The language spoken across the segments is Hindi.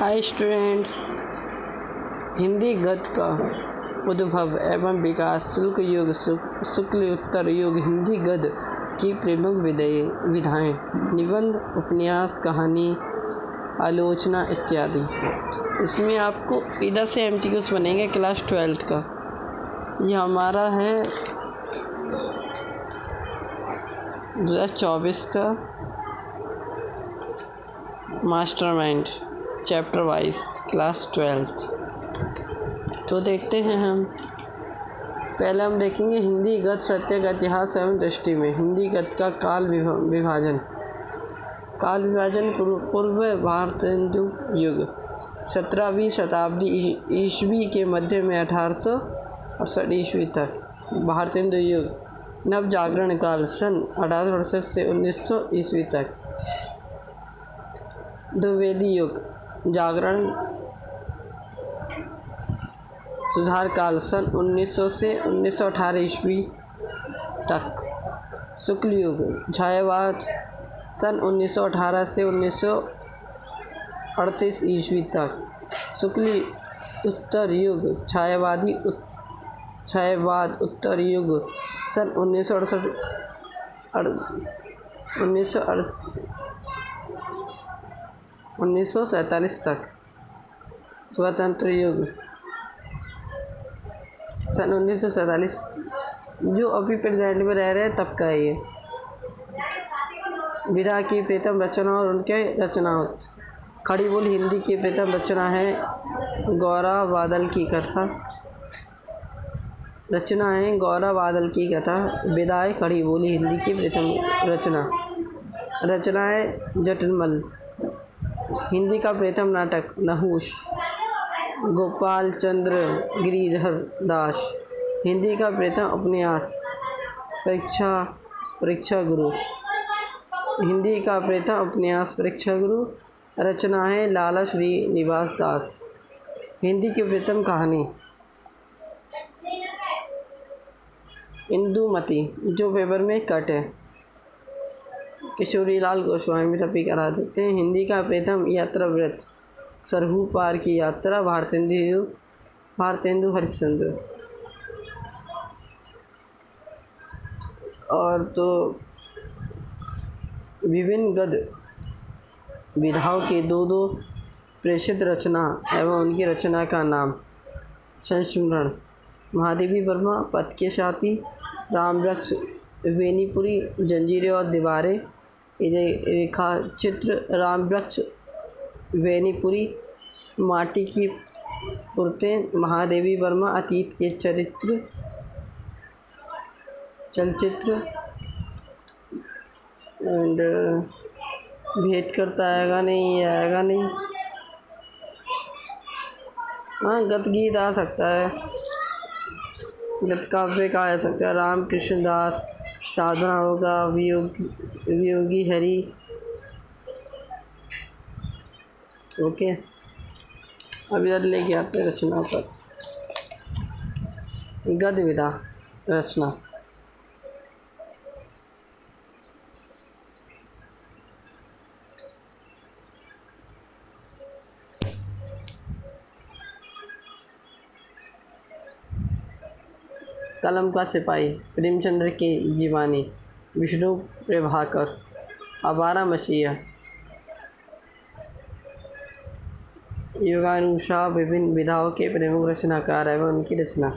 हाय स्टूडेंट्स, हिंदी गद्य का उद्भव एवं विकास शुक्ल युग शुक्ल उत्तर युग हिंदी गद्य की प्रमुख विधाएँ निबंध, उपन्यास, कहानी, आलोचना इत्यादि। इसमें आपको इधर से एमसीक्यूज बनेंगे क्लास 12th का। ये हमारा है 2024 का mastermind chapter wise class 12th। तो देखते हैं हम। पहले हम देखेंगे हिंदी गद्य साहित्य का इतिहास एवं दृष्टि में हिंदी गद्य का काल विभाजन पूर्व भारतेंदु युग 17वीं शताब्दी ईस्वी के मध्य में 1868 ईस्वी तक भारतेंदु युग। नव जागरण काल सन 1868 से 1900 ईस्वी तक। द्विवेदी युग जागरण सुधार काल सन 1900 से 1918 ईस्वी तक। शुक्ल युग छायावाद सन 1918 से 1938 ईस्वी तक। शुक्ल उत्तर युग छायावाद उत्तर युग सन 1947 तक। स्वतंत्र युग सन 1947 जो अभी प्रेजेंट में रह रहे हैं तब का है ये। विधा की प्रथम रचना और उनके रचनाओं। खड़ी बोली हिंदी की प्रथम रचना है गौरा बादल की कथा। विदाई खड़ी बोली हिंदी की प्रथम रचना है जटमल। हिंदी का प्रथम नाटक नहुष गोपाल चंद्र गिरिधर दास। हिंदी का प्रथम उपन्यास परीक्षा गुरु। हिंदी का प्रथम उपन्यास परीक्षा गुरु रचना है लाला श्रीनिवास दास। हिंदी की प्रथम कहानी इंदुमती जो पेपर में कट है। किशोरी लाल गोस्वामी तभी करा देते हैं। हिंदी का प्रथम यात्रा वृत्त सरहू पार की यात्रा भारतेंदु हरिश्चंद्र। और तो विभिन्न गद्य विधाओं के दो प्रेषित रचना एवं उनकी रचना का नाम संस्मरण। महादेवी वर्मा पथ के साथी, रामवृक्ष, वेनीपुरी, जंजीरें और दीवारें। रेखा चित्र रामवृक्ष, वेनीपुरी, माटी की मूर्तें। महादेवी वर्मा अतीत के चलचित्र एंड भेंट करता आएगा नहीं। हाँ, गद्य गीत आ सकता है, गद्य काव्य का आ सकता है। राम कृष्ण दास, साधना होगा, वियोगी हरि। ओके, अब इधर लेके आते हैं रचना पर। गद्य विधा रचना। कलम का सिपाही प्रेमचंद्र की जीवानी। विष्णु प्रभाकर, आवारा मसीहा। युगानुसार विभिन्न विधाओं के प्रमुख रचनाकार एवं उनकी रचना।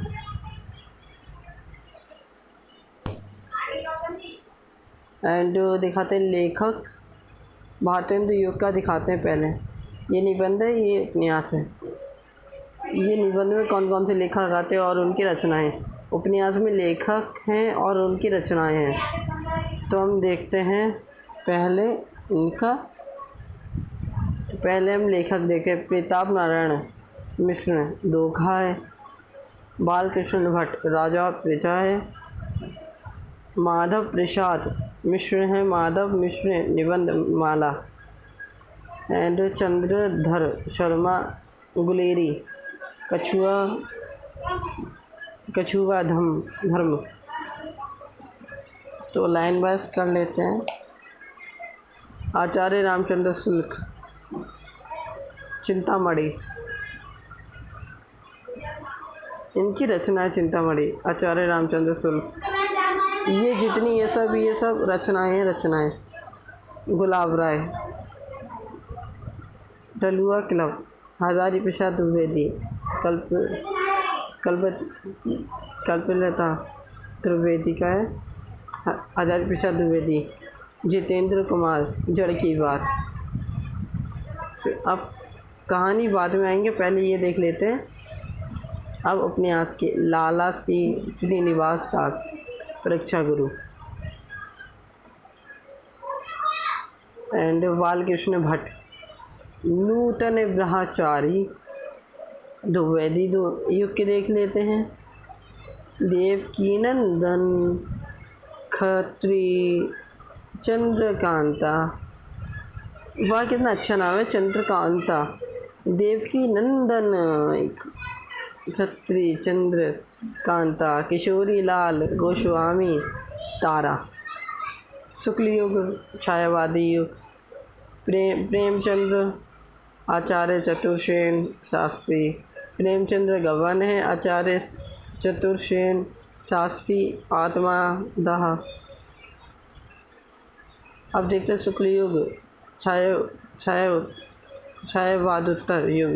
एंड दिखाते हैं लेखक भारतेंदु युग का दिखाते हैं। पहले ये निबंध है, ये उपन्यास है। ये निबंध में कौन कौन से लेखक आते हैं और उनकी रचनाएं। उपन्यास में लेखक हैं और उनकी रचनाएं हैं। तो हम देखते हैं पहले हम लेखक देखें। प्रताप नारायण मिश्र दोखा है। बालकृष्ण भट्ट राजा प्रजा है। माधव प्रसाद मिश्र हैं। माधव मिश्र निबंध माला। एंड चंद्रधर शर्मा गुलेरी कछुआ धर्म। तो लाइन वाइज कर लेते हैं। आचार्य रामचंद्र शुक्ल चिंतामणि, इनकी रचना है चिंतामणि, आचार्य रामचंद्र शुक्ल। ये जितनी ये सब रचनाएं। गुलाब राय, डलुआ क्लब, हजारी प्रसाद द्विवेदी, कल्पलता त्रिवेदी का है, हजारी प्रसाद द्विवेदी, जितेंद्र कुमार, जड़ की बात। फिर अब कहानी बाद में आएंगे, पहले ये देख लेते हैं। अब उपन्यास के लाला श्रीनिवास दास, परीक्षा गुरु एंड बालकृष्ण भट्ट, नूतन ब्रह्मचारी द्विवेदी युग के देख लेते हैं। देवकीनंदन खत्री, चंद्रकांता, वाह कितना अच्छा नाम है, चंद्रकांता, देवकीनंदन खत्री, चंद्रकांता, किशोरी लाल गोस्वामी, तारा, शुक्ल युग, छायावादी युग, प्रेमचंद्र आचार्य चतुर्सेन शास्त्री, प्रेमचंद्र गवन है, आचार्य चतुर्सेन शास्त्री आत्मा दाह। अब देखते हैं शुक्ल युग, छायावादोत्तर युग,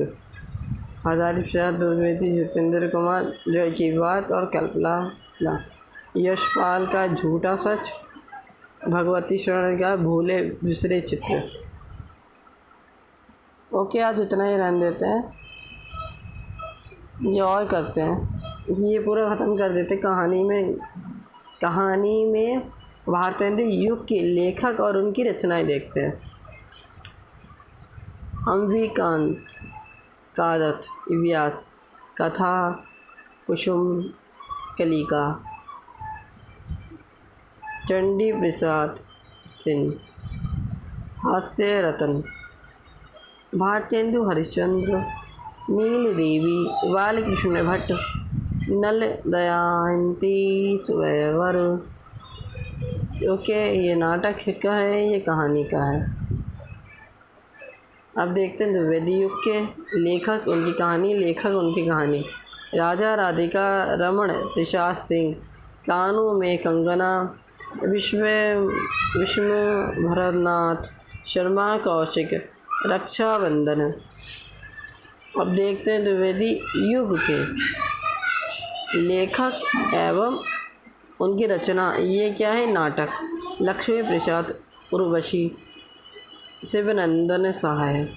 हजारी प्रसाद द्विवेदी, जितेंद्र कुमार, जय की बात और कल्पना, यशपाल का झूठा सच, भगवती शरण का भूले बिसरे चित्र। ओके, आज इतना ही रहने देते हैं, ये और करते हैं, ये पूरा ख़त्म कर देते। कहानी में भारतेंद्र युग के लेखक और उनकी रचनाएं देखते हैं। अंबिकांत कादत, व्यास, कथा कुसुम कलिका, चंडी प्रसाद सिंह, हास्य रतन, भारतेंदु हरिश्चंद्र, नील देवी, बालकृष्ण भट्ट, नल दमयंती स्वयंवर। ओके, ये नाटक का है, ये कहानी का है। अब देखते हैं द्विवेदी युग के लेखक, उनकी कहानी, लेखक उनकी कहानी। राजा राधिका रमण प्रसाद सिंह, कानों में कंगना, विष्णु भरतनाथ शर्मा कौशिक, रक्षाबंधन। अब देखते हैं द्विवेदी युग के लेखक एवं उनकी रचना। ये क्या है? नाटक। लक्ष्मी प्रसाद उर्वशी, शिवनंदन सहाय,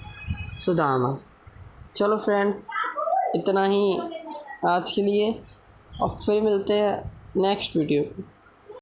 सुदामा। चलो फ्रेंड्स, इतना ही आज के लिए, और फिर मिलते हैं नेक्स्ट वीडियो।